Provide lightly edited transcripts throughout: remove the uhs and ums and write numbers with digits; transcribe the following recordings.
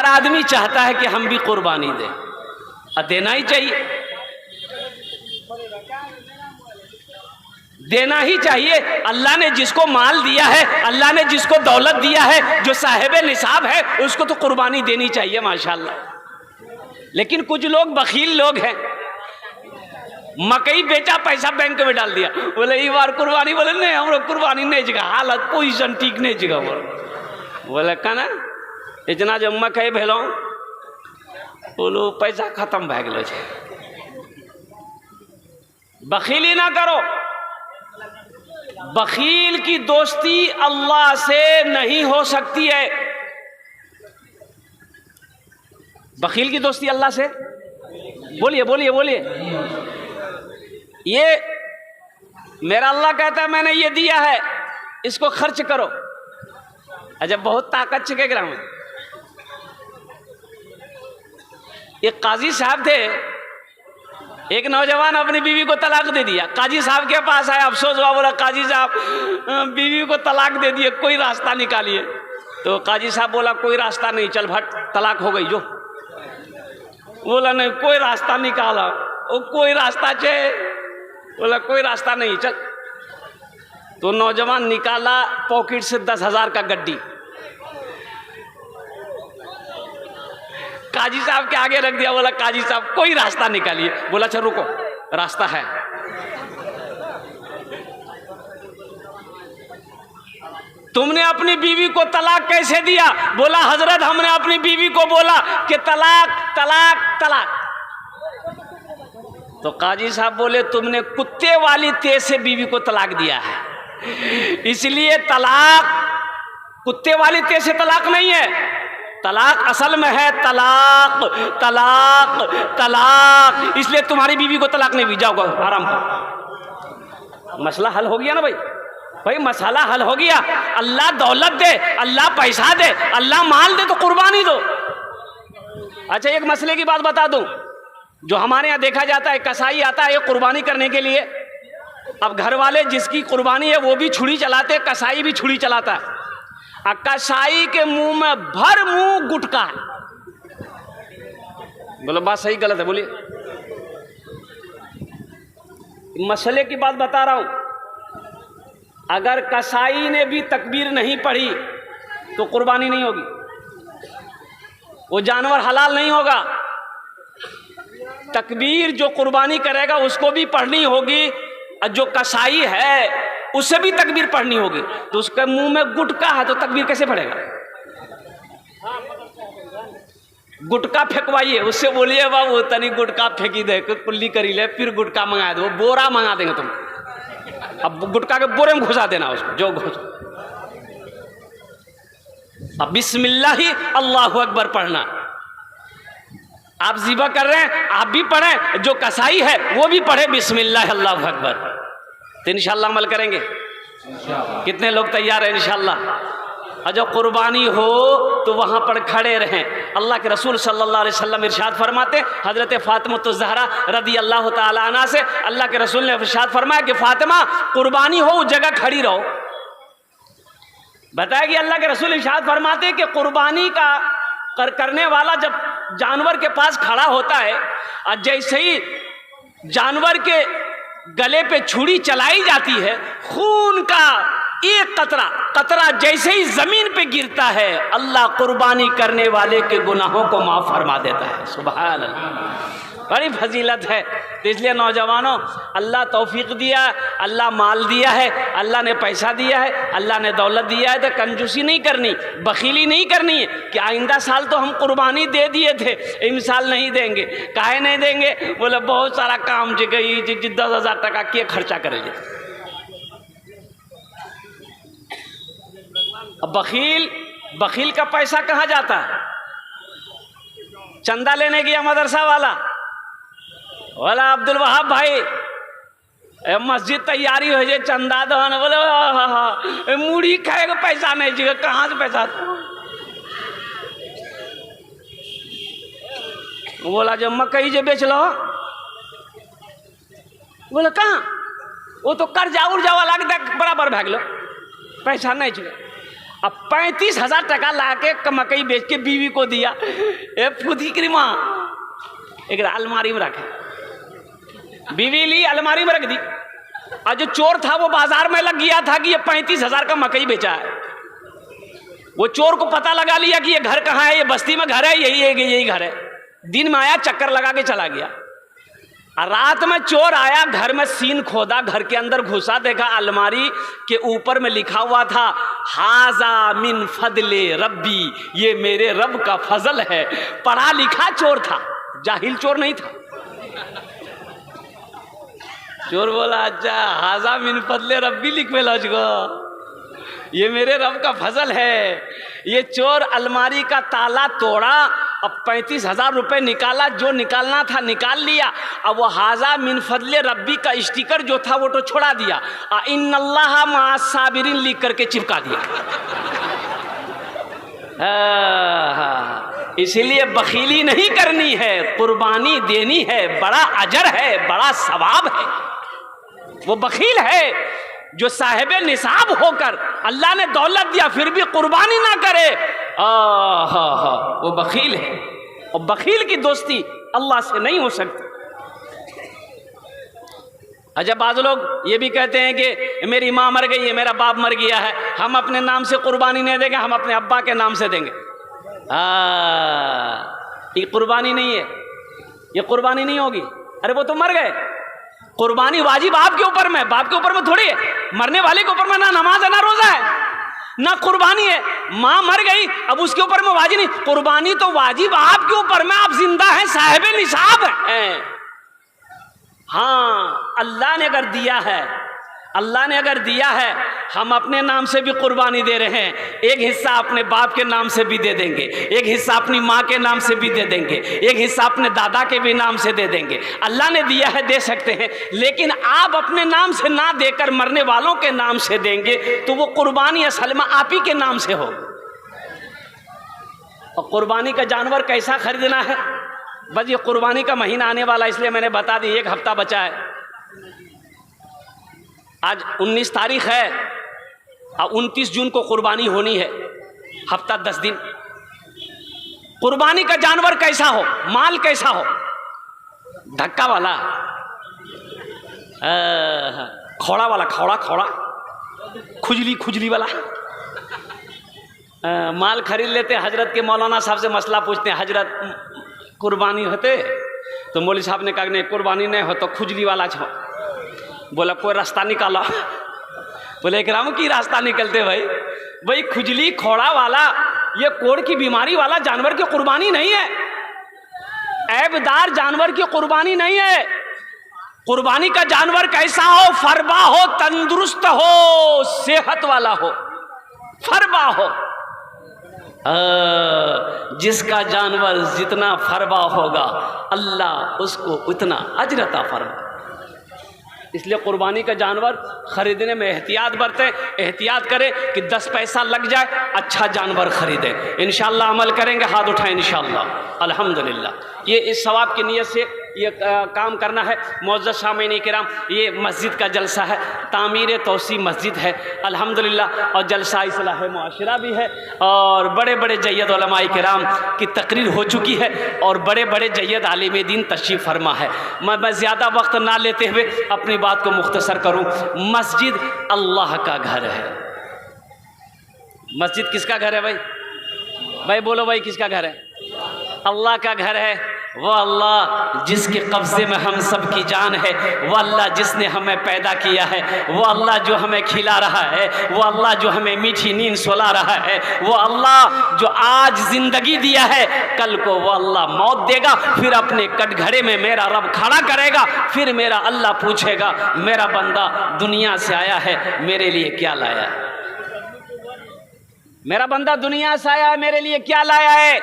हर आदमी चाहता है कि हम भी कुर्बानी दें और देना ही चाहिए, देना ही चाहिए। अल्लाह ने जिसको माल दिया है, अल्लाह ने जिसको दौलत दिया है, जो साहिब निसाब है, उसको तो कुर्बानी देनी चाहिए माशाल्लाह। लेकिन कुछ लोग बखील लोग हैं, मकई बेचा पैसा बैंक में डाल दिया, बोले ये बार कुर्बानी, बोले नहीं हम लोग कुर्बानी नहीं जगह, हालत पोजिशन ठीक नहीं जगह। बोले कहना इतना जो मकई भेलो बोलो पैसा खत्म भै गलो छे। बखीली ना करो, बखील की दोस्ती अल्लाह से नहीं हो सकती है। बखील की दोस्ती अल्लाह से, बोलिए बोलिए बोलिए। ये मेरा अल्लाह कहता है मैंने ये दिया है, इसको खर्च करो। अच्छा बहुत ताकत छिके ग्राम में। एक काजी साहब थे, एक नौजवान अपनी बीवी को तलाक दे दिया। काजी साहब के पास आया, अफसोस हुआ, बोला काजी साहब बीवी को तलाक दे दिए, कोई रास्ता निकालिए। तो काजी साहब बोला कोई रास्ता नहीं, चल भट तलाक हो गई जो। बोला नहीं कोई रास्ता निकाला, वो कोई रास्ता चे, बोला कोई रास्ता नहीं चल। तो नौजवान निकाला पॉकेट से 10,000 का गड्डी, काजी साहब के आगे रख दिया, बोला काजी साहब कोई रास्ता निकालिए। बोला अच्छा रुको रास्ता है। तुमने अपनी बीवी को तलाक कैसे दिया? बोला हजरत हमने अपनी बीवी को बोला कि तलाक तलाक तलाक। तो काजी साहब बोले तुमने कुत्ते वाली तेज से बीवी को तलाक दिया है, इसलिए तलाक कुत्ते वाली तेज से तलाक नहीं है, तलाक असल में है तलाक तलाक तलाक। इसलिए तुम्हारी बीवी को तलाक नहीं दी, जाओ आराम करो। मसला हल हो गया ना भाई, भाई मसला हल हो गया। अल्लाह दौलत दे, अल्लाह पैसा दे, अल्लाह माल दे तो कुर्बानी दो। अच्छा एक मसले की बात बता दूं, जो हमारे यहाँ देखा जाता है, कसाई आता है कुर्बानी करने के लिए। अब घर वाले जिसकी कुर्बानी है वो भी छुरी चलाते, कसाई भी छुरी चलाता है। कसाई के मुंह में भर मुंह गुटखा है। बोलो बात सही गलत है बोलिए। मसले की बात बता रहा हूं, अगर कसाई ने भी तकबीर नहीं पढ़ी तो कुर्बानी नहीं होगी, वो जानवर हलाल नहीं होगा। तकबीर जो कुर्बानी करेगा उसको भी पढ़नी होगी, और जो कसाई है उससे भी तकबीर पढ़नी होगी। तो उसके मुंह में गुटका है तो तकबीर कैसे पढ़ेगा? गुटका फेंकवाइए, उससे बोलिए बाबू तनी गुटका फेंकी दे, कुल्ली करी ले, फिर गुटका मंगा दो, बोरा मंगा देंगे तुम। अब गुटका के बोरे में घुसा देना उसको, जो घुस। अब बिस्मिल्लाह ही अल्लाहु अकबर पढ़ना। आप ज़िबा कर रहे हैं, आप भी पढ़ें, जो कसाई है वो भी पढ़े बिस्मिल्लाह अल्लाहु अकबर। तो इंशाल्लाह अमल करेंगे। कितने लोग तैयार हैं इंशाल्लाह? और जो कुर्बानी हो तो वहाँ पर खड़े रहें। अल्लाह के रसूल सल्लल्लाहु अलैहि वसल्लम इरशाद फरमाते, हज़रत फ़ातिमा ज़हरा रदी अल्लाह ताला अन्हा से अल्लाह के रसूल ने इरशाद फरमाया कि फ़ातिमा कुर्बानी हो उस जगह खड़ी रहो। बताया कि अल्लाह के रसूल इरशाद फरमाते कि कुर्बानी का करने वाला जब जानवर के पास खड़ा होता है और जैसे ही जानवर के गले पे छुरी चलाई जाती है, खून का एक कतरा कतरा जैसे ही जमीन पे गिरता है, अल्लाह कुर्बानी करने वाले के गुनाहों को माफ फरमा देता है। सुभान अल्लाह, बड़ी फजीलत है। तो इसलिए नौजवानों, अल्लाह तौफीक दिया, अल्लाह माल दिया है, अल्लाह ने पैसा दिया है, अल्लाह ने दौलत दिया है, तो कंजूसी नहीं करनी, बखीली नहीं करनी है कि आइंदा साल तो हम कुर्बानी दे दिए थे, इस साल नहीं देंगे। काहे नहीं देंगे? बोले बहुत सारा काम जी गई, 10,000 टका के खर्चा करेंगे। अब बखील का पैसा कहाँ जाता है? चंदा लेने गया मदरसा वाला, बोला अब्दुल वहाब भाई मस्जिद तैयारी हो जाए, चंदा दो। बोले मूढ़ी खाएगा पैसा नहीं चाहिए, कहाँ से पैसा? बोला जब मकई जो बेच लो। बोले कहाँ? वो तो कर्जा उर्जा वाला बराबर भाग लो, पैसा नहीं चाहिए। अब 35,000 टका ला के मकई बेच के बीवी को दिया। ए पुधी की माँ एक अलमारी में रखे, बीवी ली अलमारी में रख दी। और जो चोर था वो बाजार में लग गया था कि ये 35,000 का मकई बेचा है। वो चोर को पता लगा लिया कि ये घर कहाँ है, ये बस्ती में घर है, यही घर है। दिन में आया, चक्कर लगा के चला गया। और रात में चोर आया, घर में सीन खोदा, घर के अंदर घुसा, देखा अलमारी के ऊपर में लिखा हुआ था हाजा मिन फदले रब्बी, ये मेरे रब का फजल है। पढ़ा लिखा चोर था, जाहिल चोर नहीं था। चोर बोला अच्छा हाजा मिन फदले रब्बी लिख में लौच गो, ये मेरे रब का फजल है। ये चोर अलमारी का ताला तोड़ा, अब 35,000 रुपये निकाला, जो निकालना था निकाल लिया। अब वो हाजा मिन फजले रब्बी का स्टिकर जो था वो तो छोड़ा दिया, इन्नल्लाह मअस साबिरीन लिख करके चिपका दिया। इसीलिए बखीली नहीं करनी है, कुर्बानी देनी है, बड़ा अजर है, बड़ा सवाब है। वो बखील है जो साहिब निसाब होकर अल्लाह ने दौलत दिया फिर भी कुर्बानी ना करे, वो बखील है। और बखील की दोस्ती अल्लाह से नहीं हो सकती। अच्छा, बाज़ लोग ये भी कहते हैं कि मेरी माँ मर गई है, मेरा बाप मर गया है, हम अपने नाम से कुर्बानी नहीं देंगे, हम अपने अब्बा के नाम से देंगे। ये कुर्बानी नहीं है, ये कुर्बानी नहीं होगी। अरे वो तो मर गए, कुर्बानी वाजिब आपके ऊपर में, बाप के ऊपर में थोड़ी है। मरने वाले के ऊपर में ना नमाज है, ना रोजा है, ना कुर्बानी है। माँ मर गई, अब उसके ऊपर में वाजिब नहीं, कुर्बानी तो वाजिब आपके ऊपर में, आप जिंदा हैं, साहिब निसाब हैं। हाँ, अल्लाह ने अगर दिया है, अल्लाह ने अगर दिया है, हम अपने नाम से भी कुर्बानी दे रहे हैं। एक हिस्सा अपने बाप के नाम से भी दे देंगे, एक हिस्सा अपनी माँ के नाम से भी दे देंगे, एक हिस्सा अपने दादा के भी नाम से दे देंगे। अल्लाह ने दिया है, दे सकते हैं, लेकिन आप अपने नाम से ना देकर मरने वालों के नाम से देंगे तो वो कुर्बानी असल में आप ही के नाम से हो। और कुर्बानी का जानवर कैसा खरीदना है, बस ये कुर्बानी का महीना आने वाला, इसलिए मैंने बता दी, 1 हफ्ता बचा है। आज 19 तारीख है और 29 जून को कुर्बानी होनी है, हफ्ता 10 दिन। कुर्बानी का जानवर कैसा हो, माल कैसा हो, धक्का वाला, खौड़ा वाला, खौड़ा खुजली वाला माल खरीद लेते। हजरत के मौलाना साहब से मसला पूछते हैं, हजरत कुर्बानी होते? तो मौलवी साहब ने कहा नहीं, कुर्बानी नहीं हो तो खुजली वाला छो। बोला कोई रास्ता निकाला। बोले इकराम की रास्ता निकलते भाई खुजली खौड़ा वाला, ये कोड़ की बीमारी वाला जानवर की कुर्बानी नहीं है, ऐबदार जानवर की कुर्बानी नहीं है। कुर्बानी का जानवर कैसा हो, फरबा हो, तंदुरुस्त हो, सेहत वाला हो, फरबा हो। जिसका जानवर जितना फरबा होगा अल्लाह उसको उतना अजर अता फरमाए। इसलिए कुर्बानी का जानवर खरीदने में एहतियात बरतें, एहतियात करें कि 10 पैसा लग जाए, अच्छा जानवर खरीदें। इंशाअल्लाह अमल करेंगे, हाथ उठाएं इंशाअल्लाह। अल्हम्दुलिल्लाह, ये इस सवाब की नीयत से ये काम करना है। मुअज़्ज़ज़ सामीन किराम, ये मस्जिद का जलसा है, तामीर तोसी मस्जिद है अल्हम्दुलिल्लाह, और जलसा इस्लाह मुआशरा भी है, और बड़े बड़े जय्यद उलमाए किराम की तकरीर हो चुकी है, और बड़े बड़े जय्यद आलिम दीन तशरीफ़ फरमा है। मैं ज़्यादा वक्त ना लेते हुए अपनी बात को मुख्तसर करूँ। मस्जिद अल्लाह का घर है। मस्जिद किसका घर है भाई बोलो भाई, किसका घर है? अल्लाह का घर है। वो अल्लाह जिसके कब्ज़े में हम सब की जान है, वो अल्लाह जिसने हमें पैदा किया है, वो अल्लाह जो हमें खिला रहा है, वो अल्लाह जो हमें मीठी नींद सुला रहा है, वो अल्लाह जो आज ज़िंदगी दिया है, कल को वो अल्लाह मौत देगा, फिर अपने कटघरे में मेरा रब खड़ा करेगा, फिर मेरा अल्लाह पूछेगा मेरा बंदा दुनिया से आया है, मेरे लिए क्या लाया है? मेरा बंदा दुनिया से आया है, मेरे लिए क्या लाया है?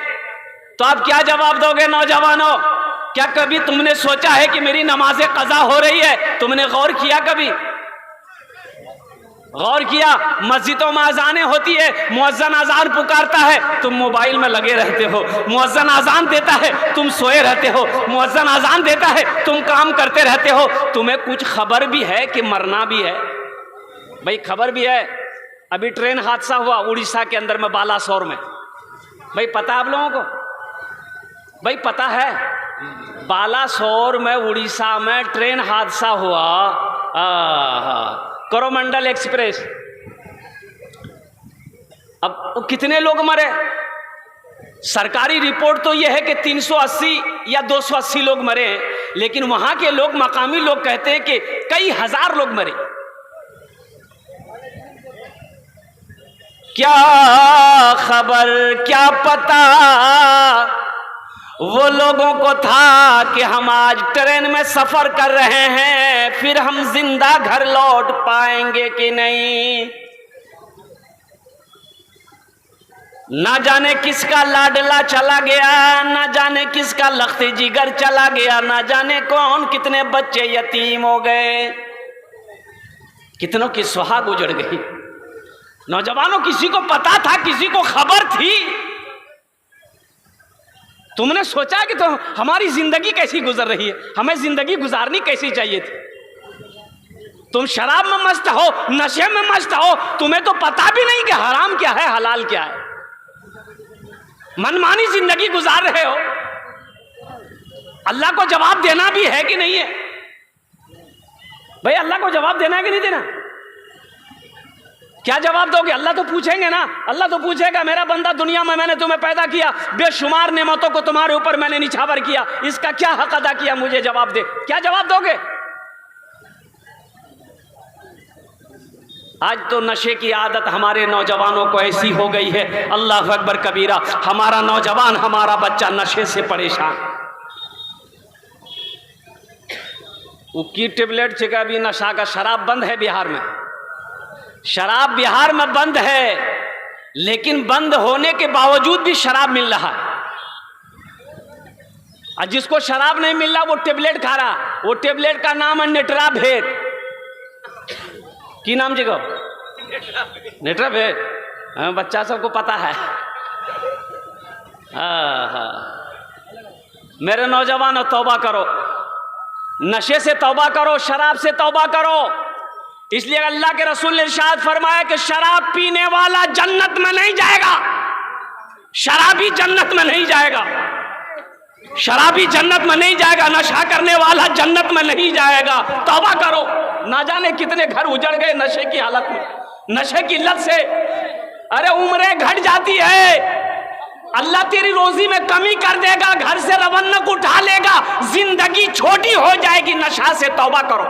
तो आप क्या जवाब दोगे नौजवानों? क्या कभी तुमने सोचा है कि मेरी नमाज़ें कज़ा हो रही है? तुमने गौर किया? कभी गौर किया? मस्जिदों में अजानें होती है, मुअज्जिन अजान पुकारता है, तुम मोबाइल में लगे रहते हो। मुअज्जिन अजान देता है, तुम सोए रहते हो। मुअज्जिन अजान देता है, तुम काम करते रहते हो। तुम्हें कुछ खबर भी है कि मरना भी है? भाई खबर भी है अभी ट्रेन हादसा हुआ उड़ीसा के अंदर में, बालासोर में। भाई पता है आप लोगों को? भाई पता है? बालासोर में उड़ीसा में ट्रेन हादसा हुआ, कोरोमंडल एक्सप्रेस। अब कितने लोग मरे? सरकारी रिपोर्ट तो यह है कि 380 या 280 लोग मरे हैं, लेकिन वहां के लोग, मकामी लोग कहते हैं कि कई हजार लोग मरे। क्या खबर, क्या पता वो लोगों को था कि हम आज ट्रेन में सफर कर रहे हैं, फिर हम जिंदा घर लौट पाएंगे कि नहीं। ना जाने किसका लाडला चला गया, ना जाने किसका लख्ते जिगर चला गया, ना जाने कौन कितने बच्चे यतीम हो गए, कितनों की सुहाग उजड़ गई। नौजवानों, किसी को पता था, किसी को खबर थी? तुमने सोचा कि तो हमारी जिंदगी कैसी गुजर रही है, हमें जिंदगी गुजारनी कैसी चाहिए थी? तुम शराब में मस्त हो, नशे में मस्त हो, तुम्हें तो पता भी नहीं कि हराम क्या है, हलाल क्या है। मनमानी जिंदगी गुजार रहे हो। अल्लाह को जवाब देना भी है कि नहीं है? भाई अल्लाह को जवाब देना है कि नहीं देना? क्या जवाब दोगे? अल्लाह तो पूछेंगे ना। अल्लाह तो पूछेगा, मेरा बंदा, दुनिया में मैंने तुम्हें पैदा किया, बेशुमार नेमतों को तुम्हारे ऊपर मैंने निछावर किया, इसका क्या हक अदा किया, मुझे जवाब दे। क्या जवाब दोगे? आज तो नशे की आदत हमारे नौजवानों को ऐसी हो गई है, अल्लाह अकबर कबीरा। हमारा नौजवान, हमारा बच्चा नशे से परेशान। उसकी टेबलेट छिका भी नशा का। शराब बंद है बिहार में, शराब बिहार में बंद है, लेकिन बंद होने के बावजूद भी शराब मिल रहा है। और जिसको शराब नहीं मिल रहा वो टेबलेट खा रहा। वो टेबलेट का नाम है नेट्राभेट। की नाम जी को? नेट्राभेट। बच्चा सबको पता है। मेरे नौजवानों, तौबा करो, नशे से तौबा करो, शराब से तौबा करो। इसलिए अल्लाह के रसूल ने इरशाद फरमाया कि शराब पीने वाला जन्नत में नहीं जाएगा, शराबी जन्नत में नहीं जाएगा, शराबी जन्नत में नहीं जाएगा, नशा करने वाला जन्नत में नहीं जाएगा। तौबा करो। ना जाने कितने घर उजड़ गए नशे की हालत में, नशे की लत से। अरे उम्रें घट जाती है, अल्लाह तेरी रोजी में कमी कर देगा, घर से रवन्नक उठा लेगा, जिंदगी छोटी हो जाएगी। नशा से तौबा करो।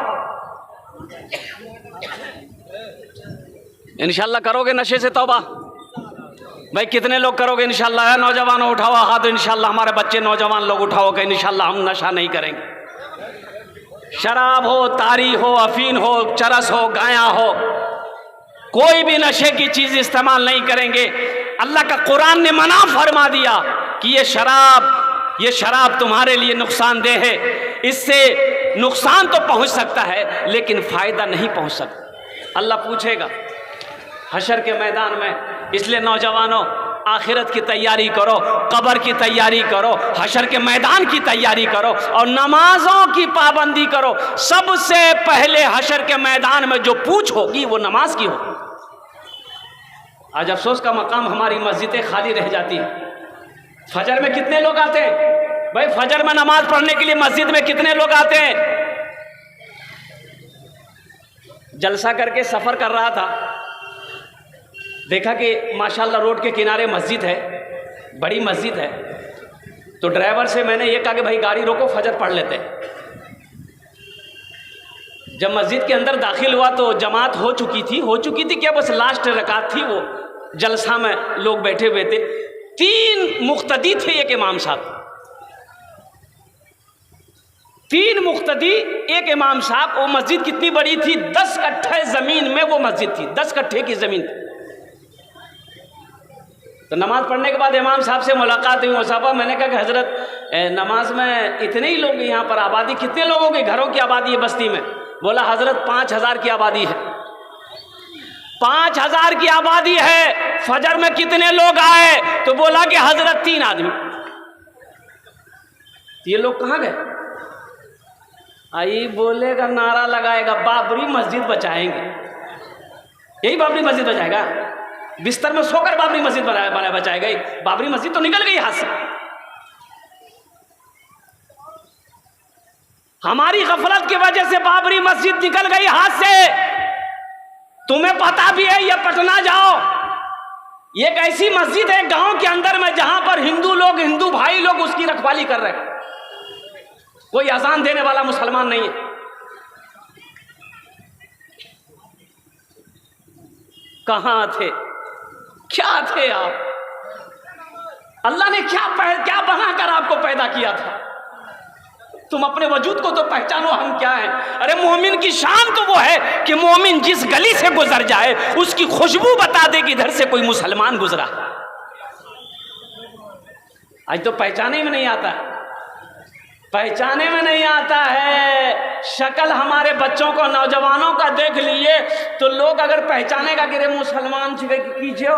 इंशाल्लाह करोगे नशे से तौबा? भाई कितने लोग करोगे इंशाल्लाह? नौजवानों उठाओ हाथ। इंशाल्लाह हमारे बच्चे नौजवान लोग उठाओ कि इंशाल्लाह हम नशा नहीं करेंगे। शराब हो, तारी हो, अफीन हो, चरस हो, गाया हो, कोई भी नशे की चीज इस्तेमाल नहीं करेंगे। अल्लाह का कुरान ने मना फरमा दिया कि ये शराब तुम्हारे लिए नुकसानदेह है। इससे नुकसान तो पहुंच सकता है, लेकिन फायदा नहीं पहुंच सकता। अल्लाह पूछेगा हशर के मैदान में। इसलिए नौजवानों, आखिरत की तैयारी करो, कब्र की तैयारी करो, हशर के मैदान की तैयारी करो और नमाजों की पाबंदी करो। सबसे पहले हशर के मैदान में जो पूछ होगी वो नमाज की होगी। आज अफसोस का मकाम, हमारी मस्जिदें खाली रह जाती हैं। फजर में कितने लोग आते हैं? भाई फजर में नमाज पढ़ने के लिए मस्जिद में कितने लोग आते हैं? जलसा करके सफर कर रहा था, देखा कि माशाल्लाह रोड के किनारे मस्जिद है, बड़ी मस्जिद है। तो ड्राइवर से मैंने ये कहा कि भाई गाड़ी रोको, फजर पढ़ लेते हैं। जब मस्जिद के अंदर दाखिल हुआ तो जमात हो चुकी थी क्या, बस लास्ट रकात थी। वो जलसा में लोग बैठे हुए थे, 3 मुक्तदी थे, एक इमाम साहब, 3 मुक्तदी, एक इमाम साहब। वो मस्जिद कितनी बड़ी थी? 10 कट्ठे जमीन में वो मस्जिद थी, 10 कट्ठे की जमीन थी। तो नमाज पढ़ने के बाद इमाम साहब से मुलाकात हुई। मुसाफा मैंने कहा कि हजरत, नमाज में इतने ही लोग, यहाँ पर आबादी कितने लोगों की, घरों की आबादी है बस्ती में? बोला हजरत 5000 की आबादी है। 5000 की आबादी है, फजर में कितने लोग आए? तो बोला कि हजरत 3 आदमी। ये लोग कहाँ गए? आई बोलेगा, नारा लगाएगा, बाबरी मस्जिद बचाएंगे। यही बाबरी मस्जिद बचाएगा? बिस्तर में सोकर बाबरी मस्जिद बचाएगा? बाबरी मस्जिद तो निकल गई हाथ से। हमारी गफलत की वजह से बाबरी मस्जिद निकल गई हाथ से। तुम्हें पता भी है, ये पटना जाओ, ये एक ऐसी मस्जिद है गांव के अंदर में जहां पर हिंदू लोग, हिंदू भाई लोग उसकी रखवाली कर रहे हैं। कोई अजान देने वाला मुसलमान नहीं है। कहां थे, क्या थे आप? अल्लाह ने क्या बनाकर आपको पैदा किया था? तुम अपने वजूद को तो पहचानो, हम क्या हैं। अरे मोमिन की शान तो वो है कि मोमिन जिस गली से गुजर जाए उसकी खुशबू बता दे कि इधर से कोई मुसलमान गुजरा। आज तो पहचाने में नहीं आता, पहचाने में नहीं आता है। शक्ल हमारे बच्चों को, नौजवानों का देख लिए तो लोग अगर पहचानेगा कि रे मुसलमान कीजिए,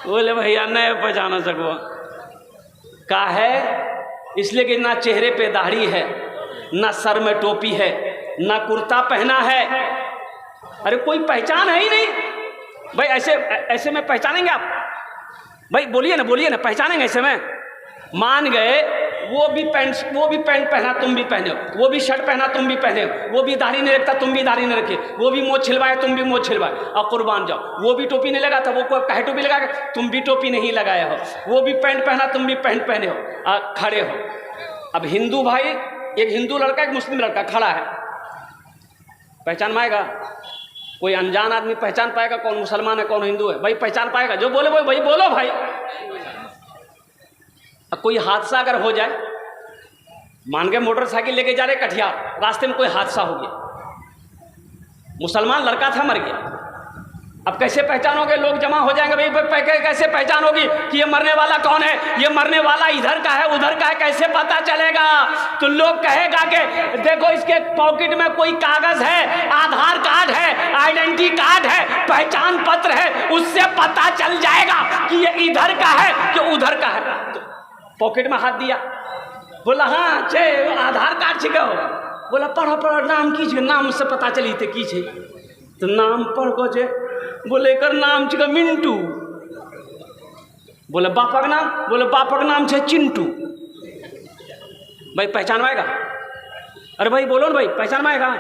बोले भैया नहीं पहचाना सको। का है इसलिए कि ना चेहरे पे दाढ़ी है, ना सर में टोपी है, ना कुर्ता पहना है। अरे कोई पहचान है ही नहीं भाई। ऐसे में पहचानेंगे आप? भाई बोलिए ना, पहचानेंगे ऐसे में? मान गए वो भी पैंट पहना तुम भी पहने हो, वो भी शर्ट पहना तुम भी पहने हो, वो भी दाढ़ी नहीं रखता तुम भी दाढ़ी नहीं रखे, वो भी मोछ छिलवाए तुम भी मोछ छिलवाए, और कुर्बान जाओ। वो भी टोपी नहीं लगा था, वो कहे टोपी लगा तुम भी टोपी नहीं लगाए हो, वो भी पैंट पहना तुम भी पैंट पहने हो, खड़े हो। अब हिंदू भाई, एक हिंदू लड़का एक मुस्लिम लड़का खड़ा है, पहचान पाएगा? कोई अनजान आदमी पहचान पाएगा कौन मुसलमान है कौन हिंदू है? भाई पहचान पाएगा? जो बोले भाई बोलो भाई। कोई हादसा अगर हो जाए, मान के मोटरसाइकिल लेके जा रहे कटिहार, रास्ते में कोई हादसा हो गया, मुसलमान लड़का था मर गया, अब कैसे पहचानोगे? लोग जमा हो जाएंगे, भाई कैसे पहचान होगी कि ये मरने वाला कौन है? ये मरने वाला इधर का है उधर का है, कैसे पता चलेगा? तो लोग कहेगा कि देखो इसके पॉकेट में कोई कागज है, आधार कार्ड है, आइडेंटिटी कार्ड है, पहचान पत्र है, उससे पता चल जाएगा कि ये इधर का है कि उधर का है। तो पॉकेट में हाथ दिया, बोला हाँ छे आधार कार्ड छे। बोला पढ़ो नाम की छे, नाम से पता चली थे की छे। तो नाम पढ़ को छे, बोले कर नाम छे मिंटू। बोले बापा का नाम, बोले बापा का नाम छे चिंटू। भाई पहचान पाएगा? अरे भाई बोलो ना भाई, पहचान पाएगा?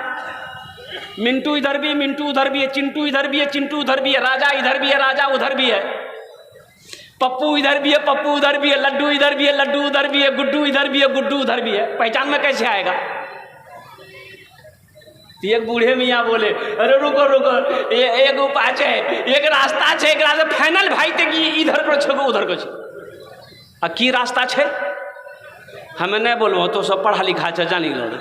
मिंटू इधर भी, मिंटू उधर भी है, चिंटू इधर भी है, चिंटू उधर भी है, राजा इधर भी है, राजा उधर भी है, पप्पू इधर भी है, पप्पू उधर भी है, लड्डू इधर भी है, लड्डू उधर भी है, गुड्डू इधर भी है, गुड्डू उधर भी है। पहचान में कैसे आएगा? एक बूढ़े मियाँ बोले अरे रुको एक उपाय है, एक रास्ता है, एक रास्ता फाइनल भाई थे कि इधर को छो उधर को छो। की रास्ता है हमें नहीं बोलो, तो सब पढ़ा लिखा है जानी लो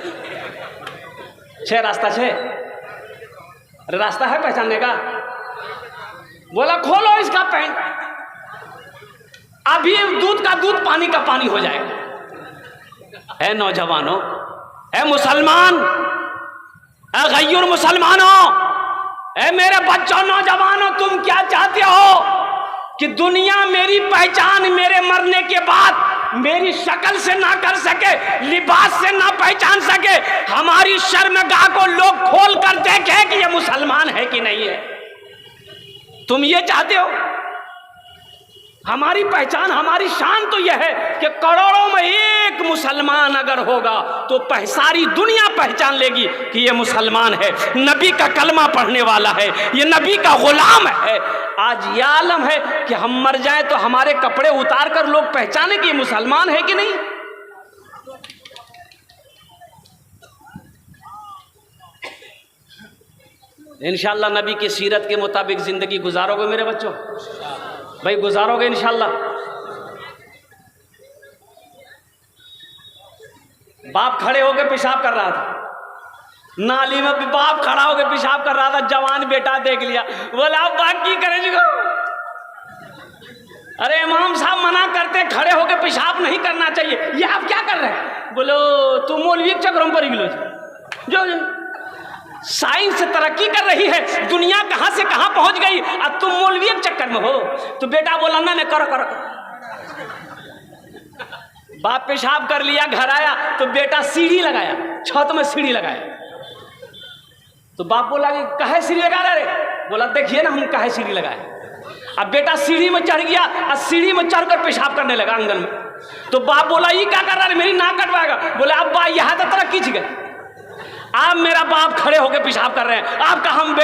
छे रास्ता है। अरे रास्ता है पहचानने का? बोला खोलो इसका पैंट, अभी दूध का दूध पानी का पानी हो जाएगा। है नौजवानों, है मुसलमान, है गैर मुसलमानों, है मेरे बच्चों नौजवानों, तुम क्या चाहते हो कि दुनिया मेरी पहचान मेरे मरने के बाद मेरी शक्ल से ना कर सके, लिबास से ना पहचान सके, हमारी शर्मगाह को लोग खोल कर देखें कि ये मुसलमान है कि नहीं है? तुम ये चाहते हो? हमारी पहचान, हमारी शान तो यह है कि करोड़ों में एक मुसलमान अगर होगा तो सारी दुनिया पहचान लेगी कि ये मुसलमान है, नबी का कलमा पढ़ने वाला है, ये नबी का गुलाम है। आज यह आलम है कि हम मर जाएं तो हमारे कपड़े उतार कर लोग पहचाने कि ये मुसलमान है कि नहीं। इंशाअल्लाह नबी की सीरत के मुताबिक जिंदगी गुजारोगे मेरे बच्चों? भाई गुजारोगे इंशाअल्लाह? बाप खड़े होकर पेशाब कर रहा था, नाली में बाप खड़ा होकर पेशाब कर रहा था, जवान बेटा देख लिया, बोला आप बात की करें जी? अरे इमाम साहब मना करते खड़े होकर पेशाब नहीं करना चाहिए, ये आप क्या कर रहे हैं? बोलो तुम मौलवी के चक्करों पर गिलो जो साइंस तरक्की कर रही है, दुनिया कहां से कहां पहुंच गई, अब तुम मौलवी के चक्कर में हो। तो बेटा बोला ना करो करो। बाप पेशाब कर लिया, घर आया तो बेटा सीढ़ी लगाया, छत में सीढ़ी लगाया। तो बाप बोला कि कहे सीढ़ी लगा रहे? बोला देखिए ना हम काहे सीढ़ी लगाए। अब बेटा सीढ़ी में चढ़ गया और सीढ़ी में चढ़कर पेशाब करने लगा आंगन में। तो बाप बोला ये क्या कर रहा है, मेरी नाक कटवाएगा। बोले अब बा यहाँ तक तरह खींच गए, आप मेरा बाप खड़े होकर पेशाब कर रहे हैं, आपका हम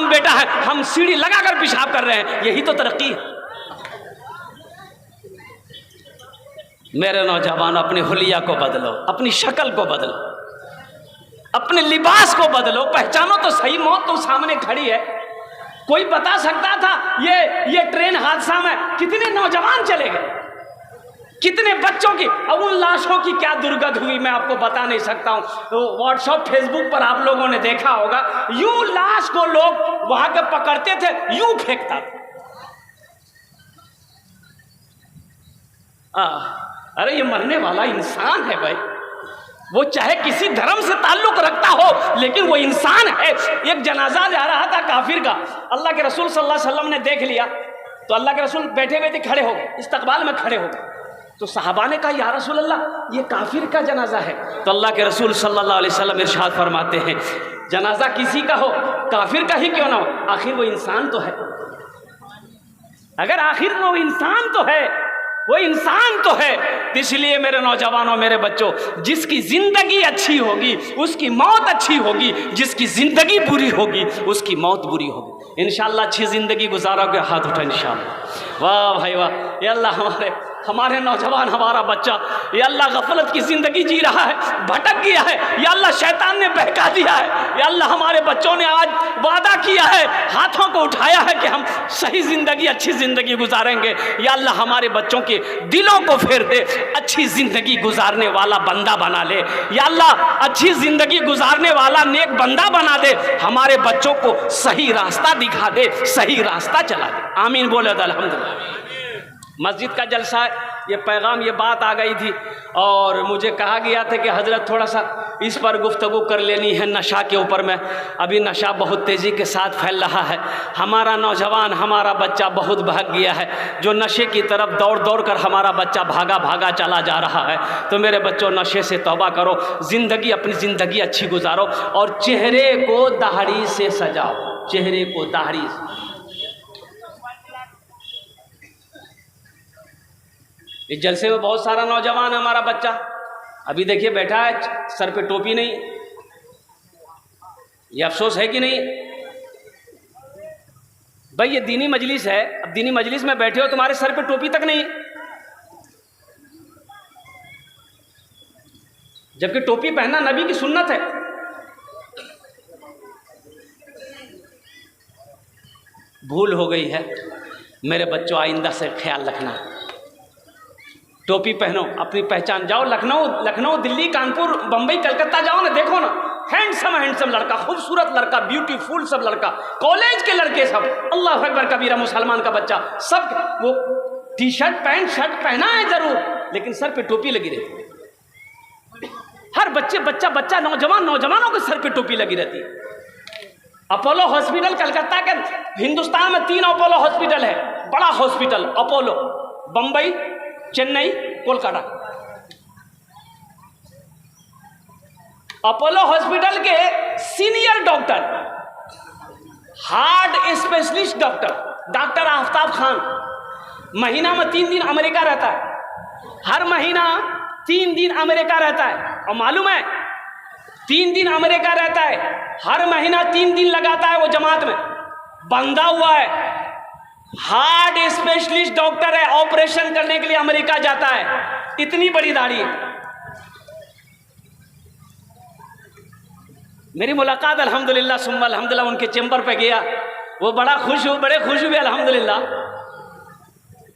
बेटा है, हम सीढ़ी लगाकर पेशाब कर रहे हैं, यही तो तरक्की है। मेरे नौजवान अपने हुलिया को बदलो, अपनी शक्ल को बदलो, अपने लिबास को बदलो, पहचानो तो सही मौत तो सामने खड़ी है। कोई बता सकता था ये ट्रेन हादसा में कितने नौजवान चले गए, कितने बच्चों की, अब उन लाशों की क्या दुर्गत हुई मैं आपको बता नहीं सकता हूँ। तो व्हाट्सएप फेसबुक पर आप लोगों ने देखा होगा, यूं लाश को लोग वहां के पकड़ते थे, यूं फेंकता था। अरे ये मरने वाला इंसान है भाई, वो चाहे किसी धर्म से ताल्लुक रखता हो लेकिन वो इंसान है। एक जनाजा जा रहा था काफिर का, अल्लाह के रसूल सल्लल्लाहु अलैहि वसल्लम ने देख लिया तो अल्लाह के रसूल बैठे बैठे खड़े हो गए, इस्तकबाल में खड़े हो गए। तो सहाबा ने कहा या रसूल अल्लाह ये काफिर का जनाजा है। तो अल्लाह के रसूल सल्लल्लाहु अलैहि वसल्लम इरशाद फरमाते हैं जनाजा किसी का हो, काफिर का ही क्यों ना हो, आखिर वो इंसान तो है। अगर आखिर वो इंसान तो है, वो इंसान तो है। इसलिए मेरे नौजवानों, मेरे बच्चों, जिसकी जिंदगी अच्छी होगी उसकी मौत अच्छी होगी, जिसकी जिंदगी बुरी होगी उसकी मौत बुरी होगी। इंशाअल्लाह अच्छी जिंदगी गुजारोगे, हाथ उठा इंशाअल्लाह। वाह भाई वाह, ये अल्लाह हमारे नौजवान, हमारा बच्चा ये अल्लाह गफलत की ज़िंदगी जी रहा है, भटक गया है, या अल्लाह शैतान ने बहका दिया है। या अल्लाह हमारे बच्चों ने आज वादा किया है, हाथों को उठाया है कि हम सही ज़िंदगी, अच्छी ज़िंदगी गुजारेंगे। या अल्लाह हमारे बच्चों के दिलों को फेर दे, अच्छी ज़िंदगी गुजारने वाला बंदा बना ले। या अल्लाह अच्छी ज़िंदगी गुजारने वाला नेक बंदा बना दे, हमारे बच्चों को सही रास्ता दिखा दे, सही रास्ता चला दे। आमीन बोले तो अल्हम्दुलिल्लाह। मस्जिद का जलसा, ये पैगाम, ये बात आ गई थी और मुझे कहा गया था कि हज़रत थोड़ा सा इस पर गुफ्तगू कर लेनी है, नशा के ऊपर में। अभी नशा बहुत तेज़ी के साथ फैल रहा है, हमारा नौजवान, हमारा बच्चा बहुत भाग गया है, जो नशे की तरफ दौड़ दौड़ कर हमारा बच्चा भागा भागा चला जा रहा है। तो मेरे बच्चों, नशे से तौबा करो, ज़िंदगी, अपनी ज़िंदगी अच्छी गुजारो और चेहरे को दाढ़ी से सजाओ, चेहरे को दाढ़ी से। इस जलसे में बहुत सारा नौजवान, हमारा बच्चा अभी देखिए बैठा है, सर पे टोपी नहीं। ये अफसोस है कि नहीं भाई? ये दीनी मजलिस है, अब दीनी मजलिस में बैठे हो, तुम्हारे सर पे टोपी तक नहीं, जबकि टोपी पहनना नबी की सुन्नत है। भूल हो गई है मेरे बच्चों, आइंदा से ख्याल रखना, टोपी पहनो, अपनी पहचान। जाओ लखनऊ, दिल्ली, कानपुर, बम्बई, कलकत्ता जाओ ना, देखो ना, हैंडसम लड़का, खूबसूरत लड़का, ब्यूटीफुल सब लड़का, कॉलेज के लड़के सब, अल्लाह अकबर कबीरा, मुसलमान का बच्चा, सब वो टी शर्ट पैंट शर्ट पहना है जरूर, लेकिन सर पे टोपी लगी रहती। हर बच्चा नौजवानों के सर पे टोपी लगी रहती। अपोलो हॉस्पिटल कलकत्ता के, हिंदुस्तान में 3 अपोलो हॉस्पिटल है, बड़ा hospital Apollo, Bombay, Chennai, Kolkata. Apollo hospital के senior doctor, heart specialist doctor Aftab Khan, महीना में 3 दिन अमेरिका रहता है, हर महीना 3 दिन अमेरिका रहता है। और मालूम है 3 दिन अमेरिका रहता है, हर महीना 3 दिन लगाता है वो जमात में, बंधा हुआ है, हार्ट स्पेशलिस्ट डॉक्टर है, ऑपरेशन करने के लिए अमेरिका जाता है, इतनी बड़ी दाढ़ी। मेरी मुलाकात अल्हम्दुलिल्लाह सुम्मा अल्हम्दुलिल्लाह उनके चैम्बर पे गया, वो बड़े खुश हुए अल्हम्दुलिल्लाह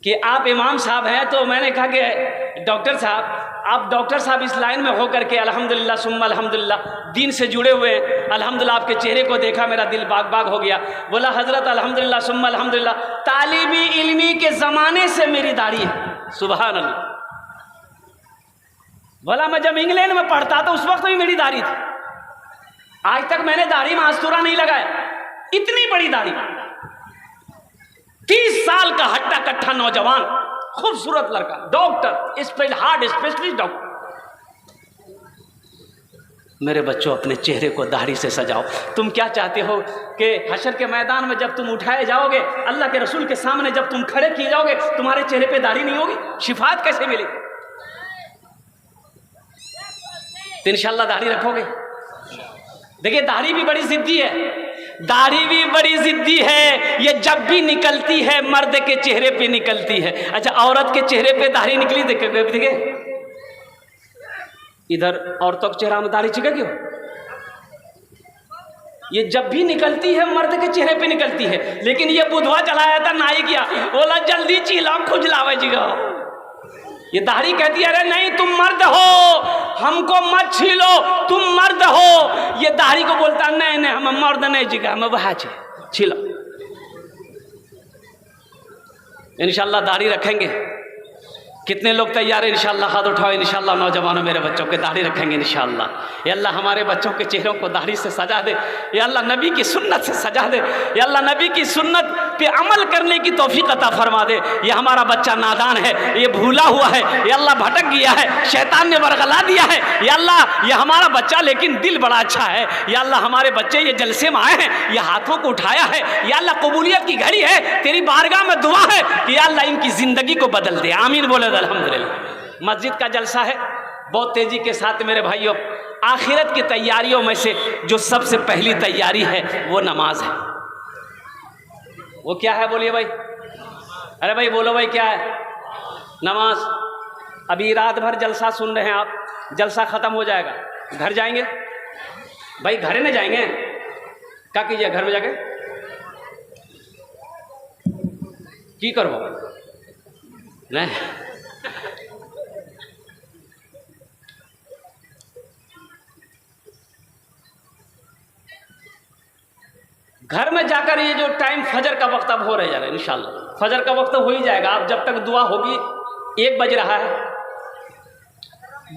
कि आप इमाम साहब हैं। तो मैंने कहा कि डॉक्टर साहब, आप डॉक्टर साहब इस लाइन में होकर के अल्हम्दुलिल्लाह सुम्मा अल्हम्दुलिल्लाह दीन से जुड़े हुए हैं, अल्हम्दुलिल्लाह आपके चेहरे को देखा मेरा दिल बाग बाग हो गया। बोला हज़रत अल्हम्दुलिल्लाह सुम्मा अल्हम्दुलिल्लाह, तालिबी इल्मी के ज़माने से मेरी दाढ़ी है, सुभान अल्लाह। बोला मैं जब इंग्लैंड में पढ़ता तो उस वक्त भी मेरी दाढ़ी थी, आज तक मैंने दाढ़ी में आस्तूरा नहीं लगाया, इतनी बड़ी दाढ़ी। 30 साल का हट्टा कट्ठा नौजवान, खूबसूरत लड़का, डॉक्टर, हार्ट स्पेशलिस्ट डॉक्टर। मेरे बच्चों अपने चेहरे को दाढ़ी से सजाओ। तुम क्या चाहते हो कि हशर के मैदान में जब तुम उठाए जाओगे, अल्लाह के रसूल के सामने जब तुम खड़े किए जाओगे, तुम्हारे चेहरे पे दाढ़ी नहीं होगी? शिफात कैसे मिलेगी? तो इंशाल्लाह दाढ़ी रखोगे। देखिए दाढ़ी भी बड़ी जिद्दी है, दाढ़ी भी बड़ी जिद्दी है। ये जब भी निकलती है मर्द के चेहरे पे निकलती है। अच्छा, औरत के चेहरे पे दाढ़ी निकली देखिए, इधर औरतों के चेहरा में दाढ़ी चिका क्यों? ये जब भी निकलती है मर्द के चेहरे पे निकलती है। लेकिन ये बुधवा चलाया था नाई किया, बोला जल्दी चीला खुजलावे जिगा। ये दाढ़ी कहती है अरे नहीं तुम मर्द हो, हमको मत छीलो, तुम मर्द हो। ये दाढ़ी को बोलता नहीं नहीं हम मर्द नहीं जिगा, हम वहा छीलो। इंशाल्लाह दाढ़ी रखेंगे। कितने लोग तैयार हैं? इंशाल्लाह हाथ उठाओ। इंशाल्लाह नौजवानों मेरे बच्चों के दाढ़ी रखेंगे इंशाल्लाह। या अल्लाह हमारे बच्चों के चेहरों को दाढ़ी से सजा दे। या अल्लाह नबी की सुन्नत से सजा दे। या अल्लाह नबी की सुन्नत पे अमल करने की तौफीक अता फरमा दे। ये हमारा बच्चा नादान है, ये भूला हुआ है, ये अल्लाह भटक गया है, शैतान ने बरगला दिया है। या अल्लाह ये हमारा बच्चा लेकिन दिल बड़ा अच्छा है। या अल्लाह हमारे बच्चे ये जलसे में आए हैं, ये हाथों को उठाया है। या अल्लाह कबूलियत की घड़ी है, तेरी बारगाह में दुआ है कि या अल्लाह इनकी जिंदगी को बदल दे। आमीन बोले अल्हम्दुलिल्लाह। मस्जिद का जलसा है, बहुत तेजी के साथ मेरे भाइयों। आखिरत की तैयारियों में से जो सबसे पहली तैयारी है वो नमाज है। वो क्या है बोलिए भाई? अरे भाई बोलो भाई क्या है? नमाज। अभी रात भर जलसा सुन रहे हैं आप, जलसा खत्म हो जाएगा, घर जाएंगे भाई? घरे नहीं जाएंगे? क्या कीजिए घर में जाके? की करो नहीं? घर में जाकर ये जो टाइम फजर का वक्त अब हो रहा है, इंशाल्लाह फजर का वक्त हो ही जाएगा। अब जब तक दुआ होगी, 1 बज रहा है,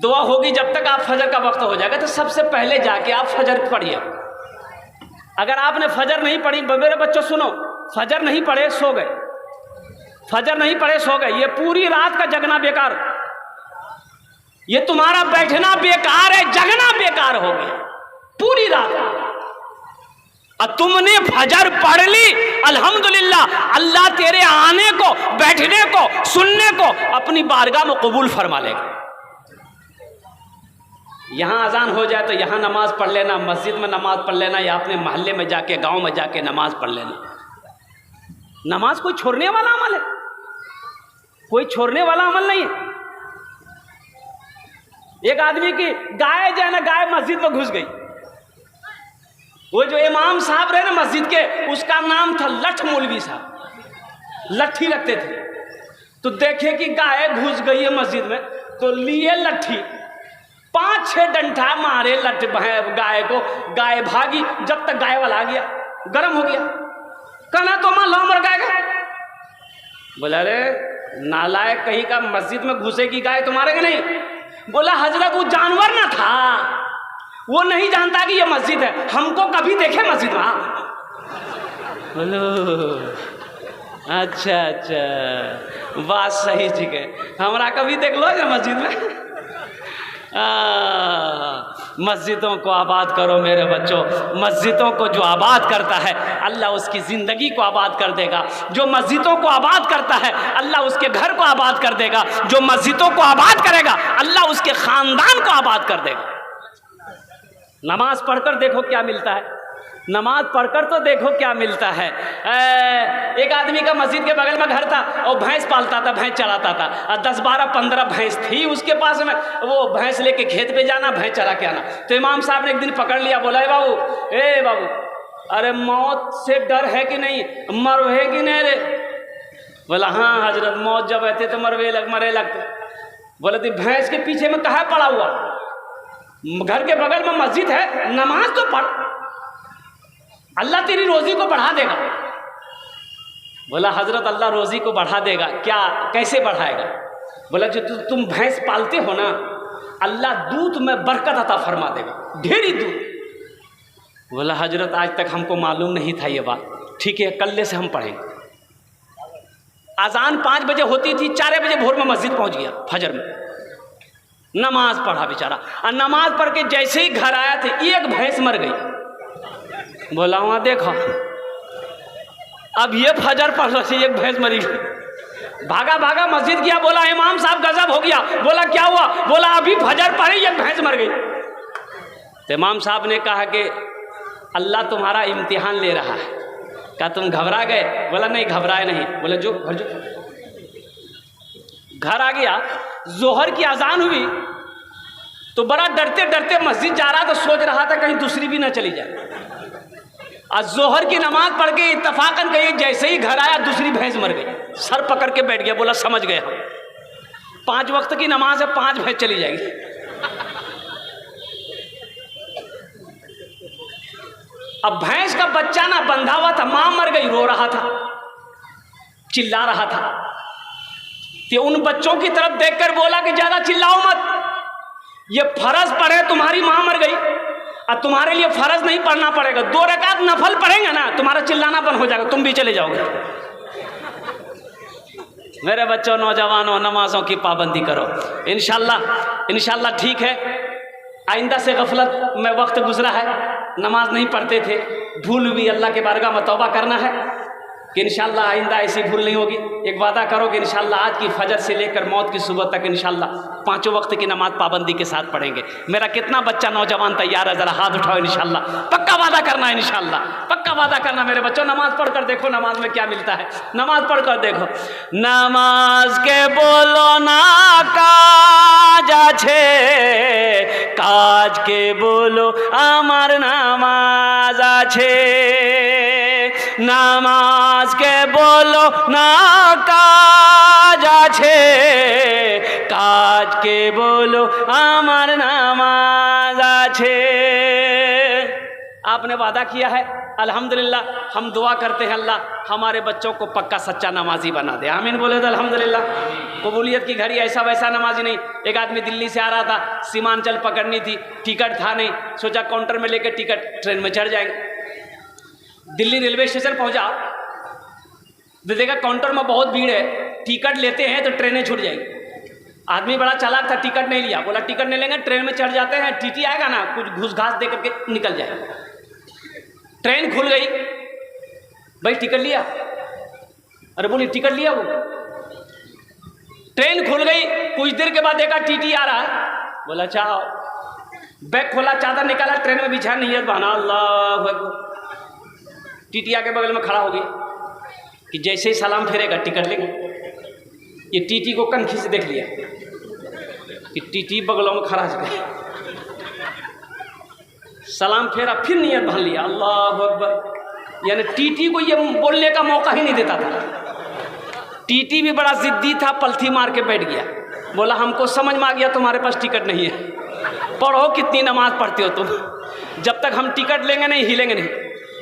दुआ होगी जब तक आप फजर का वक्त हो जाएगा। तो सबसे पहले जाके आप फजर पढ़िए। अगर आपने फजर नहीं पढ़ी, मेरे बच्चों सुनो, फजर नहीं पढ़े सो गए, फजर नहीं पढ़े सो गए, ये पूरी रात का जगना बेकार, ये तुम्हारा बैठना बेकार है, जगना बेकार हो गया पूरी रात। और तुमने फजर पढ़ ली, अल्हम्दुलिल्लाह, अल्लाह तेरे आने को, बैठने को, सुनने को अपनी बारगाह में कबूल फरमा लेगा। यहाँ अजान हो जाए तो यहाँ नमाज पढ़ लेना, मस्जिद में नमाज पढ़ लेना, या अपने मोहल्ले में जाके, गांव में जाके नमाज पढ़ लेना। नमाज कोई छोड़ने वाला अमल है? कोई छोड़ने वाला अमल नहीं है। एक आदमी की गाय जो है ना, गाय मस्जिद में घुस गई। वो जो इमाम साहब रहे ना मस्जिद के, उसका नाम था लठ मौलवी साहब, लट्ठी रखते थे। तो देखे कि गाय घुस गई है मस्जिद में, तो लिए लट्ठी, 5-6 डंडा मारे लठ गाय को। गाय भागी, जब तक गाय वाला आ गया, गर्म हो गया, कहना तो मां लो मर गाय। बोला अरे नालायक कहीं का, मस्जिद में घुसेगी गाय तो मारेगा नहीं? बोला हजरत वो जानवर ना था, वो नहीं जानता कि ये मस्जिद है, हमको कभी देखे मस्जिद में। बोलो अच्छा अच्छा, बात सही ठीक है, हमारा कभी देख लो ये मस्जिद में। मस्जिदों को आबाद करो मेरे बच्चों। मस्जिदों को जो आबाद करता है अल्लाह उसकी ज़िंदगी को आबाद कर देगा। जो मस्जिदों को आबाद करता है अल्लाह उसके घर को आबाद कर देगा। जो मस्जिदों को आबाद करेगा अल्लाह उसके ख़ानदान को आबाद कर देगा। नमाज पढ़कर देखो क्या मिलता है, नमाज पढ़कर तो देखो क्या मिलता है। एक आदमी का मस्जिद के बगल में घर था और भैंस पालता था, भैंस चराता था, और 10, 12, 15 भैंस थी उसके पास में। वो भैंस लेके खेत पे जाना, भैंस चरा के आना। तो इमाम साहब ने एक दिन पकड़ लिया, बोला ए बाबू, अरे मौत से डर है कि नहीं, मरवे कि नहीं रे? बोला हाँ हजरत, मौत जब आते तो मरे लगते। बोला तो भैंस के पीछे में कहाँ पड़ा हुआ, घर के बगल में मस्जिद है, नमाज तो पढ़, अल्लाह तेरी रोजी को बढ़ा देगा। बोला हजरत अल्लाह रोजी को बढ़ा देगा क्या, कैसे बढ़ाएगा? बोला जो तुम भैंस पालते हो ना, अल्लाह दूध में बरकत अता फरमा देगा, ढेरी दूध। बोला हजरत आज तक हमको मालूम नहीं था ये बात। ठीक है कल से हम पढ़ेंगे। अजान 5 बजे होती थी, 4 बजे भोर में मस्जिद पहुंच गया फजर में। नमाज पढ़ा बेचारा, और नमाज पढ़ के जैसे ही घर आया थे एक भैंस मर गई। बोला वहाँ देखो, अब ये फजर पढ़ रही एक भैंस मरी गई। भागा भागा मस्जिद गया, बोला इमाम साहब गजब हो गया। बोला क्या हुआ? बोला अभी फजर पढ़ी एक भैंस मर गई। तो इमाम साहब ने कहा कि अल्लाह तुम्हारा इम्तिहान ले रहा है। क्या तुम घबरा गए? बोला नहीं घबराए नहीं। बोले जो घर जो। घर आ गया, जोहर की अजान हुई तो बड़ा डरते डरते मस्जिद जा रहा, तो सोच रहा था कहीं दूसरी भी ना चली जाए। आज जोहर की नमाज पढ़ के इत्तफाकन कही, जैसे ही घर आया दूसरी भैंस मर गई। सर पकड़ के बैठ गया, बोला समझ गए हम, 5 वक्त की नमाज है, 5 भैंस चली जाएगी। अब भैंस का बच्चा ना बंधा हुआ था, मां मर गई, रो रहा था, चिल्ला रहा था। तो उन बच्चों की तरफ देखकर बोला कि ज्यादा चिल्लाओ मत, ये फर्ज पढ़े, तुम्हारी मां मर गई और तुम्हारे लिए फर्ज नहीं पढ़ना पड़ेगा, 2 रकात नफल पढ़ेंगे ना, तुम्हारा चिल्लाना बंद हो जाएगा, तुम भी चले जाओगे। मेरे बच्चों, नौजवानों, नमाजों की पाबंदी करो। इंशाल्लाह ठीक है। आइंदा से गफलत में वक्त गुजरा है, नमाज नहीं पढ़ते थे, भूल हुई, अल्लाह के बारगाह में तौबा करना है कि इंशाल्लाह आइंदा ऐसी भूल नहीं होगी। एक वादा करो कि इंशाल्लाह आज की फजर से लेकर मौत की सुबह तक इंशाल्लाह 5 वक्त की नमाज पाबंदी के साथ पढ़ेंगे। मेरा कितना बच्चा नौजवान तैयार है? ज़रा हाथ उठाओ। इंशाल्लाह पक्का वादा करना है, इंशाल्लाह पक्का वादा करना। मेरे बच्चों, नमाज पढ़ कर देखो, नमाज में क्या मिलता है। नमाज पढ़ कर देखो। नमाज के बोलो ना काज आछे, काज के बोलो आमार नामाज आछे। नामाज के बोलो ना काज आछे, काज के बोलो आमार नामाज आछे। आपने वादा किया है, अल्हम्दुलिल्लाह। हम दुआ करते हैं अल्लाह हमारे बच्चों को पक्का सच्चा नमाजी बना दे। आमीन बोले तो अल्हम्दुलिल्लाह। कबूलियत की घड़ी, ऐसा वैसा नमाजी नहीं। एक आदमी दिल्ली से आ रहा था, सीमांचल पकड़नी थी, टिकट था नहीं, सोचा काउंटर में लेकर टिकट ट्रेन में चढ़ जाएंगे। दिल्ली रेलवे स्टेशन पहुंचा, देखा काउंटर में बहुत भीड़ है, टिकट लेते हैं तो ट्रेनें छूट जाएंगी। आदमी बड़ा चालाक था, टिकट नहीं लिया, बोला टिकट नहीं लेंगे, ट्रेन में चढ़ जाते हैं, टीटी आएगा ना, कुछ घूस घास दे करके निकल जाएगा। ट्रेन खुल गई, भाई टिकट लिया? अरे बोली टिकट लिया। वो ट्रेन खुल गई, कुछ देर के बाद देखा टीटी आ रहा है, बोला चाहो। बैग खोला, चादर निकाला, ट्रेन में बिछा, नियत बना, अल्लाह अकबर। टीटी आके बगल में खड़ा हो गई कि जैसे ही सलाम फेरेगा टिकट लेंगे। ये टीटी को कनखी से देख लिया कि टीटी बगलों में खड़ा हो गया। सलाम फेरा, फिर नियत भर लिया, अल्लाह अकबर। यानी टीटी को ये बोलने का मौका ही नहीं देता था। टीटी भी बड़ा जिद्दी था, पलथी मार के बैठ गया, बोला हमको समझ में आ गया तुम्हारे पास टिकट नहीं है, पढ़ो कितनी नमाज पढ़ते हो तुम, जब तक हम टिकट लेंगे नहीं हिलेंगे नहीं।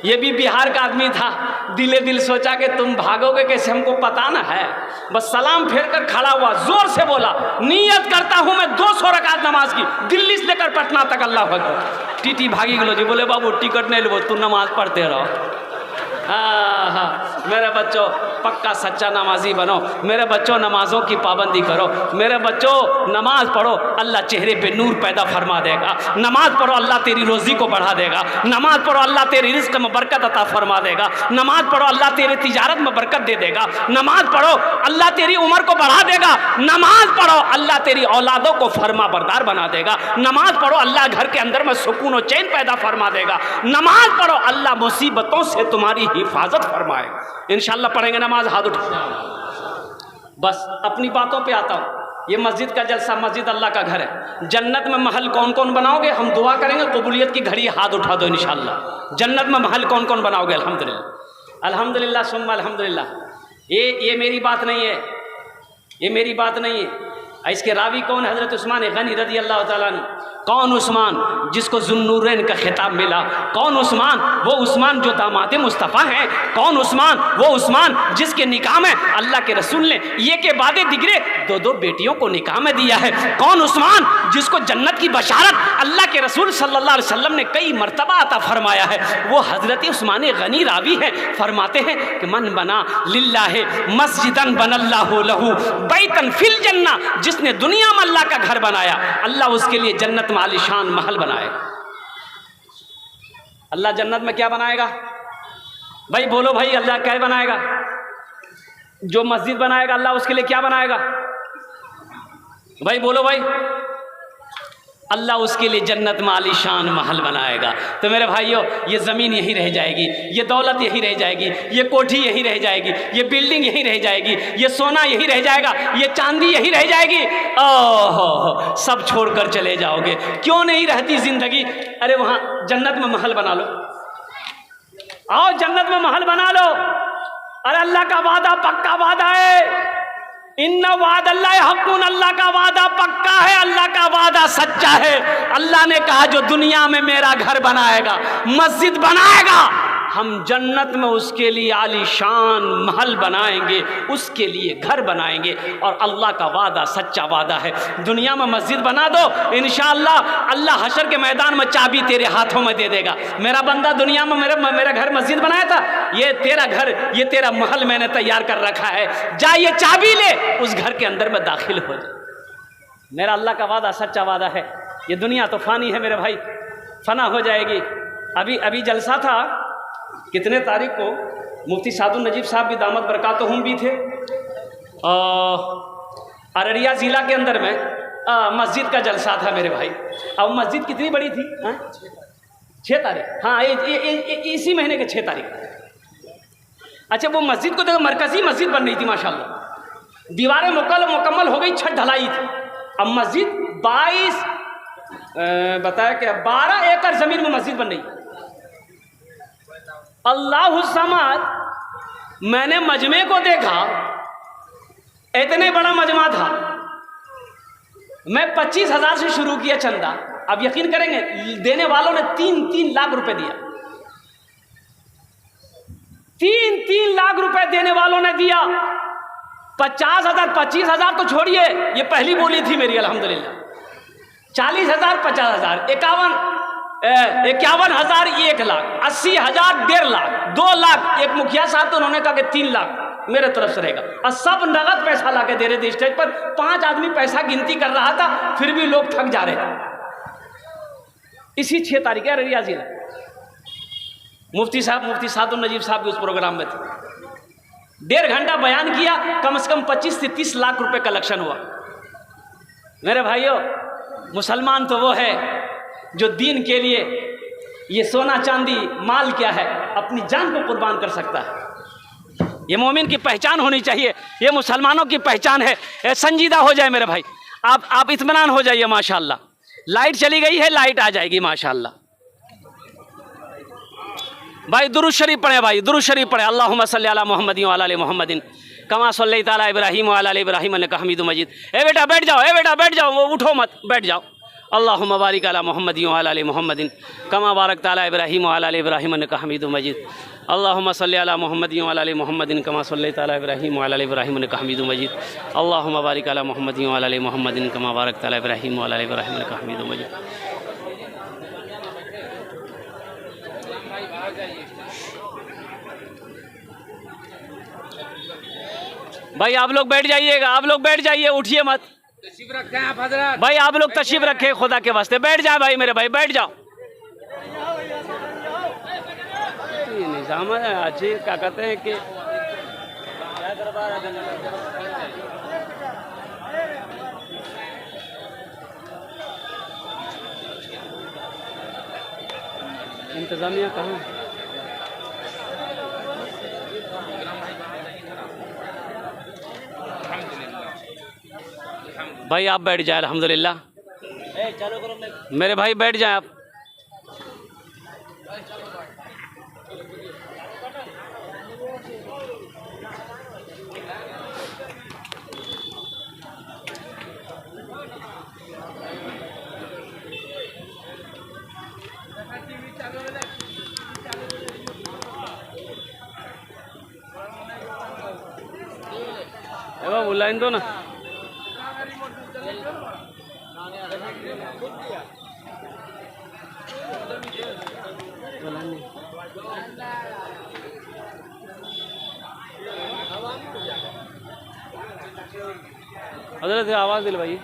ये भी बिहार का आदमी था, दिले दिल सोचा कि तुम भागोगे कैसे, हमको पता ना है। बस सलाम फेर कर खड़ा हुआ, जोर से बोला नियत करता हूं मैं 200 रकात नमाज की, दिल्ली से लेकर पटना तक, अल्लाह अकबर। टीटी भागी गलो जी, बोले बाबू टिकट नहीं लो, तू नमाज पढ़ते रहो। हाँ, मेरे बच्चों पक्का सच्चा नमाजी बनो। मेरे बच्चों नमाजों की पाबंदी करो। मेरे बच्चों नमाज पढ़ो, अल्लाह चेहरे पे नूर पैदा फरमा देगा। नमाज पढ़ो, अल्लाह तेरी रोजी को बढ़ा देगा। नमाज पढ़ो, अल्लाह तेरी रिस्क में बरकत अता फरमा देगा। नमाज पढ़ो, अल्लाह तेरी तिजारत में बरकत दे देगा। नमाज पढ़ो, अल्लाह तेरी उम्र को बढ़ा देगा। नमाज पढ़ो, अल्लाह तेरी औलादों को फरमा बरदार बना देगा। नमाज पढ़ो, अल्लाह घर के अंदर में सुकून और चैन पैदा फरमा देगा। नमाज पढ़ो, अल्लाह मुसीबतों से तुम्हारी हिफाजत फरमाएगा। इंशाल्लाह पढ़ेंगे नमाज, हाथ उठा। बस अपनी बातों पे आता हूँ। ये मस्जिद का जलसा, मस्जिद अल्लाह का घर है। जन्नत में महल कौन कौन बनाओगे? हम दुआ करेंगे, कबूलियत की घड़ी, हाथ उठा दो इंशाल्लाह। जन्नत में महल कौन कौन बनाओगे? अल्हम्दुलिल्लाह, अल्हम्दुलिल्लाह, सुम्मा अल्हम्दुलिल्लाह। ये मेरी बात नहीं है, ये मेरी बात नहीं है। इसके रावी कौन? हज़रत उस्मान गनी रज़ी अल्लाह तआला अन्हु। कौन उस्मान जिसको जुन्नूरैन का खिताब मिला? कौन उस्मान? वो उस्मान जो दामाद मुस्तफ़ा हैं। कौन उस्मान? वो उस्मान जिसके निकाह में अल्लाह के रसूल ने ये के बाद दिगरे दो दो बेटियों को निकाह में दिया है। कौन उस्मान जिसको जन्नत की बशारत अल्लाह के रसूल सल्लल्लाहु अलैहि वसल्लम ने कई मरतबा अता फरमाया है? वो हज़रत उस्मान गनी रावी हैं। फरमाते हैं कि मन बना लिल्लाहि मस्जिदन बनल्लाहु लहू बैतन फिल जन्ना, जिसने दुनिया में अल्लाह का घर बनाया अल्लाह उसके लिए जन्नत में आलीशान महल बनाएगा। अल्लाह जन्नत में क्या बनाएगा भाई? बोलो भाई, अल्लाह क्या बनाएगा? जो मस्जिद बनाएगा अल्लाह उसके लिए क्या बनाएगा भाई? बोलो भाई, अल्लाह उसके लिए जन्नत में आलीशान महल बनाएगा। तो मेरे भाइयों, ये ज़मीन यहीं रह जाएगी, ये दौलत यहीं रह जाएगी, ये कोठी यहीं रह जाएगी, ये बिल्डिंग यहीं रह जाएगी, ये सोना यहीं रह जाएगा, ये चांदी यहीं रह जाएगी। ओह, सब छोड़कर चले जाओगे। क्यों नहीं रहती ज़िंदगी? अरे वहाँ जन्नत में महल बना लो, आओ जन्नत में महल बना लो। अरे अल्लाह का वादा पक्का वादा है। इन्ना वाद अल्लाह हक़्क़ुन, अल्लाह का वादा पक्का है, अल्लाह का वादा सच्चा है। अल्लाह ने कहा जो दुनिया में मेरा घर बनाएगा, मस्जिद बनाएगा, हम जन्नत में उसके लिए आलीशान महल बनाएंगे, उसके लिए घर बनाएंगे। और अल्लाह का वादा सच्चा वादा है। दुनिया में मस्जिद बना दो, इंशाअल्लाह अल्लाह हशर के मैदान में चाबी तेरे हाथों में दे देगा। मेरा बंदा दुनिया में मेरा घर मस्जिद बनाया था, ये तेरा घर, ये तेरा महल मैंने तैयार कर रखा है, जा ये चाबी ले, उस घर के अंदर में दाखिल हो जा। मेरा अल्लाह का वादा सच्चा वादा है। ये दुनिया तो फानी है मेरे भाई, फना हो जाएगी। अभी जलसा था, कितने तारीख को मुफ्ती सादुल नजीब साहब भी दामद बरकातहुम भी थे। अररिया ज़िला के अंदर में मस्जिद का जलसा था मेरे भाई। अब मस्जिद कितनी बड़ी थी? 6 तारीख, हाँ इसी महीने के 6 तारीख। अच्छा, वो मस्जिद को देखो, मरकज़ी मस्जिद बन रही थी माशाल्लाह, दीवारें मुकम्मल हो गई, छत ढलाई थी। अब मस्जिद 22 बताया क्या 12 एकड़ ज़मीन में मस्जिद बन रही। अल्लाहु समद, मैंने मजमे को देखा, इतने बड़ा मजमा था। मैं 25,000 से शुरू किया चंदा। अब यकीन करेंगे, देने वालों ने 3-3 लाख रुपए दिया। 3-3 लाख रुपए देने वालों ने दिया। 50,000 25,000 तो छोड़िए, ये पहली बोली थी मेरी अल्हम्दुलिल्लाह। 40,000 50,000 51,000 1 लाख 80,000 1.5 लाख 2 लाख। एक मुखिया साहब तो उन्होंने कहा कि 3 लाख मेरे तरफ से रहेगा, और सब नगद पैसा ला के दे रहे थे। स्टेज पर 5 आदमी पैसा गिनती कर रहा था, फिर भी लोग थक जा रहे थे। इसी 6 तारीख अररिया जिला, मुफ्ती सादुल नजीब साहब भी उस प्रोग्राम में थे। 1.5 घंटा बयान किया, कम से कम 25 से 30 लाख रुपए कलेक्शन हुआ। मेरे भाइयों, मुसलमान तो वो है जो दीन के लिए ये सोना चांदी माल क्या है, अपनी जान को कुर्बान कर सकता है। ये मोमिन की पहचान होनी चाहिए, ये मुसलमानों की पहचान है। संजीदा हो जाए मेरे भाई, आप इत्मीनान हो जाइए। माशाल्लाह, लाइट चली गई है, लाइट आ जाएगी माशाल्लाह। भाई दुरूद शरीफ पढ़े, भाई दुरूद शरीफ पढ़े। अल्लाहुम्मा सल्ली अला मुहम्मदिन व अला आलि मुहम्मदिन कमा सल्लैता अला इब्राहीम व अला आलि इब्राहीम इन्नका हमीदुम मजीद। ए बेटा बैठ जाओ, ए बेटा बैठ जाओ, वो उठो मत, बैठ जाओ। अल्लाहुम्मा बारिक अला मुहम्मदिन व अला आलि मुहम्मदिन कमा बारकता अला इब्राहीम व अला आलि इब्राहीम इन्नका हमीदुम मजीद। अल्लाहुम्मा सल्ली अला मुहम्मदिन व अला आलि मुहम्मदिन कमा सल्लैता अला इब्राहीम व अला आलि इब्राहीम इन्नका हमीदुम मजीद। अल्लाहुम्मा बारिक अला मुहम्मदिन व अला आलि मुहम्मदिन कमा बारकता अला इब्राहीम व अला आलि इब्राहीम इन्नका हमीदुम मजीद। भाई आप लोग बैठ जाइएगा, आप लोग बैठ जाइए, उठिए मत। तशरीफ रखें आप हज़रत, भाई आप लोग तशरीफ रखें, खुदा के वास्ते बैठ जाए भाई मेरे भाई, बैठ जाओ। निज़ाम है आज, क्या कहते हैं कि इंतजामिया कहाँ? भाई आप बैठ जाए, अल्हम्दुलिल्लाह मेरे भाई बैठ जाए आप। बुलाइन दो ना। हजरत आवाज़ दिलवाइए।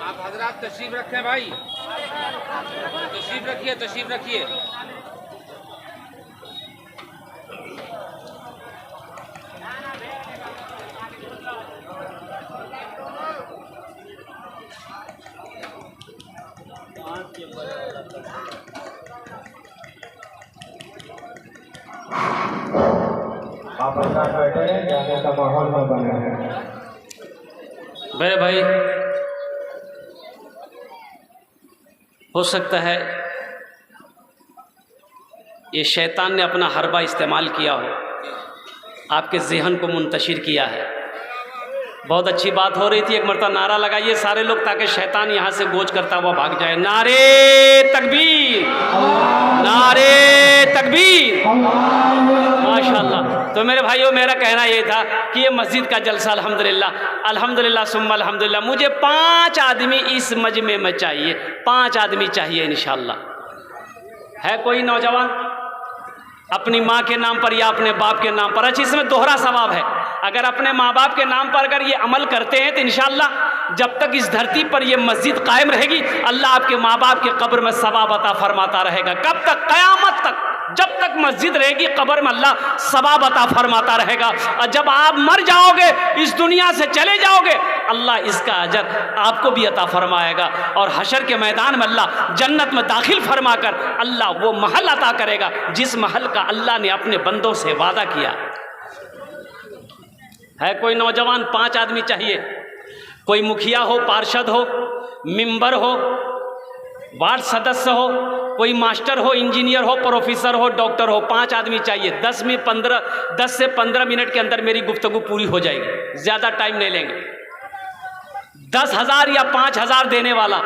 आप हजरात तशरीफ रखें भाई, तशरीफ रखिए, तशरीफ रखिए। आप अपना बैठे हैं, जाने का माहौल न बना है। भाई हो सकता है ये शैतान ने अपना हरबा इस्तेमाल किया हो, आपके ज़हन को मुंतशिर किया है। बहुत अच्छी बात हो रही थी, एक मरतबा नारा लगाइए सारे लोग, ताकि शैतान यहाँ से गोच करता हुआ भाग जाए। नारे तकबीर, नारे तकबीर, माशाअल्लाह। तो मेरे भाइयों, मेरा कहना ये था कि ये मस्जिद का जलसा अल्हम्दुलिल्लाह, अल्हम्दुलिल्लाह सुम्मा अल्हम्दुलिल्लाह, मुझे 5 आदमी इस मजमे में चाहिए, 5 आदमी चाहिए इंशाअल्लाह। है कोई नौजवान अपनी माँ के नाम पर या अपने बाप के नाम पर? अच्छा, इसमें दोहरा सवाब है। अगर अपने माँ बाप के नाम पर अगर ये अमल करते हैं तो इंशाअल्लाह जब तक इस धरती पर ये मस्जिद कायम रहेगी, अल्लाह आपके माँ बाप के कब्र में सवाब अता फरमाता रहेगा। कब तक? क़यामत तक। जब तक मस्जिद रहेगी कब्र में अल्लाह सवाब अता फरमाता रहेगा। और जब आप मर जाओगे, इस दुनिया से चले जाओगे, अल्लाह इसका अजर आपको भी अता फरमाएगा। और हशर के मैदान में अल्लाह जन्नत में दाखिल फरमा कर अल्लाह वो महल अता करेगा जिस महल का अल्लाह ने अपने बंदों से वादा किया। है कोई नौजवान? 5 आदमी चाहिए। कोई मुखिया हो, पार्षद हो, मेंबर हो, वार्ड सदस्य हो, कोई मास्टर हो, इंजीनियर हो, प्रोफेसर हो, डॉक्टर हो, 5 आदमी चाहिए। 10 से 15 मिनट के अंदर मेरी गुफ्तगू पूरी हो जाएगी, ज़्यादा टाइम नहीं लेंगे। 10,000 या 5,000 देने वाला,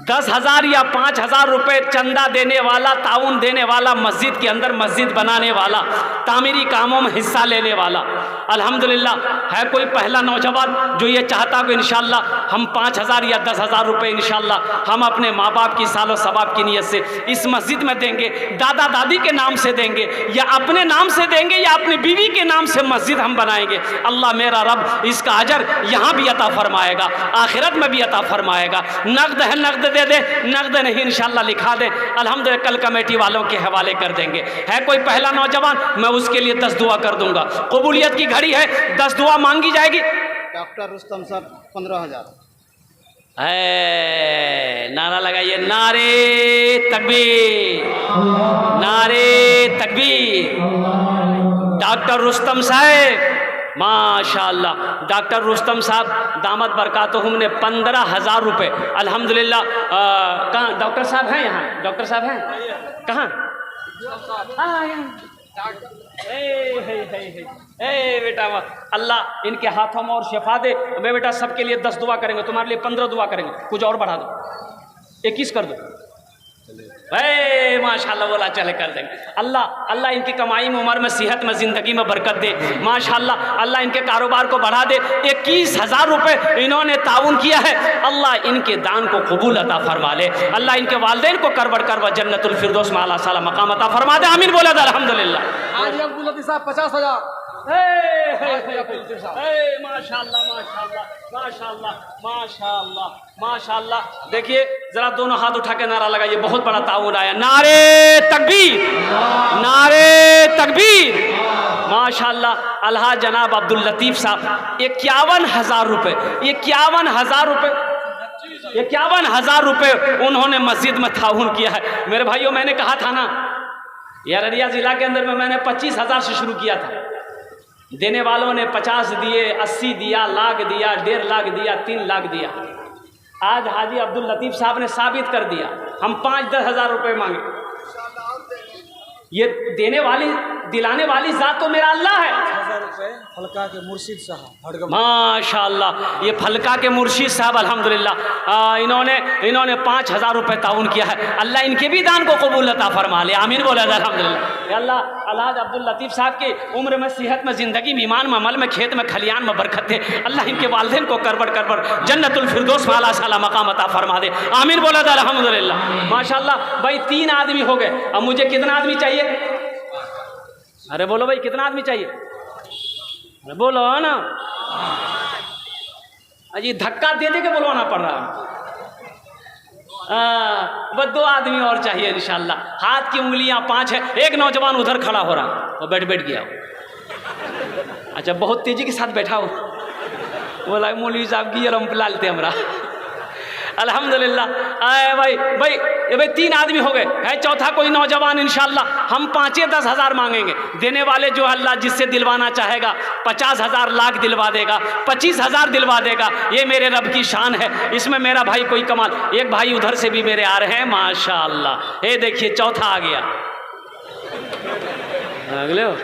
10,000 या 5,000 रुपये चंदा देने वाला, ताउन देने वाला, मस्जिद के अंदर मस्जिद बनाने वाला, तामीरी कामों में हिस्सा लेने वाला। अल्हम्दुलिल्लाह, है कोई पहला नौजवान जो ये चाहता कि इंशाअल्लाह हम 5,000 या 10,000 रुपये इंशाअल्लाह हम अपने माँ बाप की सालो सवाब की नीयत से इस मस्जिद में देंगे, दादा दादी के नाम से देंगे या अपने नाम से देंगे या अपनी बीवी के नाम से मस्जिद हम बनाएंगे। अल्लाह मेरा रब इसका अजर यहाँ भी अता फरमाएगा, आखिरत में भी अता फरमाएगा। नकद है, नकद दे दे, नकद नहीं इंशाअल्लाह लिखा दे, अल्हम्दुलिल्लाह कल कमेटी वालों के हवाले कर देंगे। है कोई पहला नौजवान? मैं उसके लिए 10 दुआ कर दूंगा। कबूलियत की घड़ी है, 10 दुआ मांगी जाएगी। डॉक्टर रुस्तम साहब 15,000। है नारा लगाइए, नारे तकबीर, नारे तकबीर। डॉक्टर रुस्तम साहब, माशाअल्लाह, डॉक्टर रुस्तम साहब दामद बरकातुहुम ने 15,000 रुपये अल्हम्दुलिल्लाह। कहाँ डॉक्टर साहब हैं? यहाँ डॉक्टर साहब हैं? कहाँ? बेटा अल्लाह इनके हाथों में और शिफा दे। मैं बेटा सबके लिए 10 दुआ करेंगे, तुम्हारे लिए 15 दुआ करेंगे, कुछ और बढ़ा दो, 21 कर दो। माशाअल्लाह बोला चले कर देंगे। अल्लाह इनकी कमाई में, उम्र में, सेहत में, ज़िंदगी में बरकत दे। माशाअल्लाह अल्लाह इनके कारोबार को बढ़ा दे। 21,000 रुपये इन्होंने ताउन किया है, अल्लाह इनके दान को कबूल अता फरमा ले। अल्लाह इनके वालिदैन को करवड़ करवड़ जन्नतुल फिरदौस में आला साला मकाम अता फरमा दे। आमीन बोला था अल्हम्दुलिल्लाह। हाजी अब्दुल लतीफ साहब 50,000। माशाअल्लाह माशाअल्लाह माशाअल्लाह माशाअल्लाह माशाअल्लाह। देखिए जरा दोनों हाथ उठा के नारा लगाइए, बहुत बड़ा ताउन आया। नारे तकबीर, नारे तकबीर। माशाअल्लाह अल्लाह जनाब अब्दुल लतीफ साहब 51,000 रुपये, 51,000 रुपये 51,000 रुपये उन्होंने मस्जिद में ताउन किया है। मेरे भाइयों, मैंने कहा था ना, यार अररिया ज़िला के अंदर में मैंने 25,000 से शुरू किया था। देने वालों ने 50 दिए, 80 दिया, लाख दिया, 1.5 लाख दिया, 3 लाख दिया। आज हाजी अब्दुल लतीफ़ साहब ने साबित कर दिया, हम 5-10 हज़ार रुपये मांगे। ये देने वाली, दिलाने वाली ज़ात तो मेरा अल्लाह है। 1000 रुपये फलका के मुर्शिद साहब, माशाअल्लाह, ये फलका के मुर्शिद साहब अल्हम्दुलिल्लाह इन्होंने 5,000 रुपये ताउन किया है। अल्लाह इनके भी दान को कबूल अता फरमा ले, आमीन बोला जाए अल्हम्दुलिल्लाह। अल्लाह अलहाज अब्दुल लतीफ़ साहब की उम्र में, सेहत में, ज़िंदगी में, ईमान में, अमल में, खेत में, खलियान में बरकत दे। अल्लाह इनके वालिदैन को करबड़ जन्नतुल फिरदौस में आला साला मकाम अता फरमा दे, आमीन बोला जाए अल्हम्दुलिल्लाह। माशाअल्लाह भाई 3 आदमी हो गए। अब मुझे कितना आदमी चाहिए? अरे बोलो भाई, कितना आदमी चाहिए? अरे बोलो ना। अजी धक्का दे के बुलवाना पड़ रहा है। बस 2 आदमी और चाहिए इंशाअल्लाह। हाथ की उंगलियां 5 है। एक नौजवान उधर खड़ा हो रहा, वो बैठ गया। अच्छा, बहुत तेजी के साथ बैठा हो, बोला मौलवी साहब की रमपलाल थे हमरा। अल्हम्दुलिल्लाह। आए भाई 3 आदमी हो गए, है चौथा कोई नौजवान। इंशाअल्लाह हम 5-10 हज़ार मांगेंगे। देने वाले जो अल्लाह जिससे दिलवाना चाहेगा 50,000 लाख दिलवा देगा, 25,000 दिलवा देगा। ये मेरे रब की शान है, इसमें मेरा भाई कोई कमाल। एक भाई उधर से भी मेरे आ रहे हैं माशाअल्लाह। ये देखिए चौथा आ गया। अगले हो?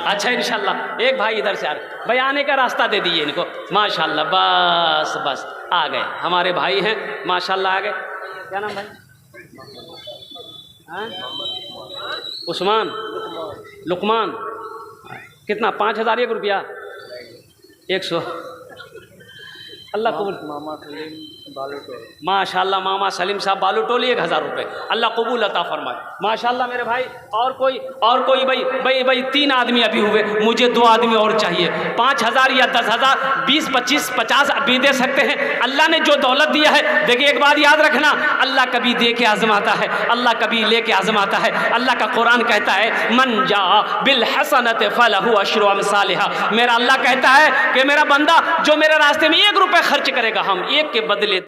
अच्छा इंशाअल्लाह एक भाई इधर से आ रहे, भाई आने का रास्ता दे दिए इनको माशाअल्लाह। बस आ गए, हमारे भाई हैं माशाअल्लाह, आ गए। क्या नाम भाई? हाँ? उस्मान, लुकमान। कितना? 5,001 रुपया? 100। अल्लाह कबूल। मामा सलीम बालूटोल, माशाअल्लाह मामा सलीम साहब बालूटोली 1,000 रुपये। अल्लाह कबूल अता फरमाए माशाअल्लाह। मेरे भाई और कोई भाई 3 आदमी अभी हुए, मुझे 2 आदमी और चाहिए। 5,000 या 10,000, 20, 25, 50 अभी दे सकते हैं। अल्लाह ने जो दौलत दिया है, देखिए एक बात याद रखना, अल्लाह कभी दे के आजमाता है, अल्लाह कभी ले के आजमाता है। अल्लाह का कुरान कहता है मन जा बिल हसनत फलहु अशरु अमसालिहा। मेरा अल्लाह कहता है कि मेरा बंदा जो मेरे रास्ते में 1 रुपये खर्च करेगा, हम 1 के बदले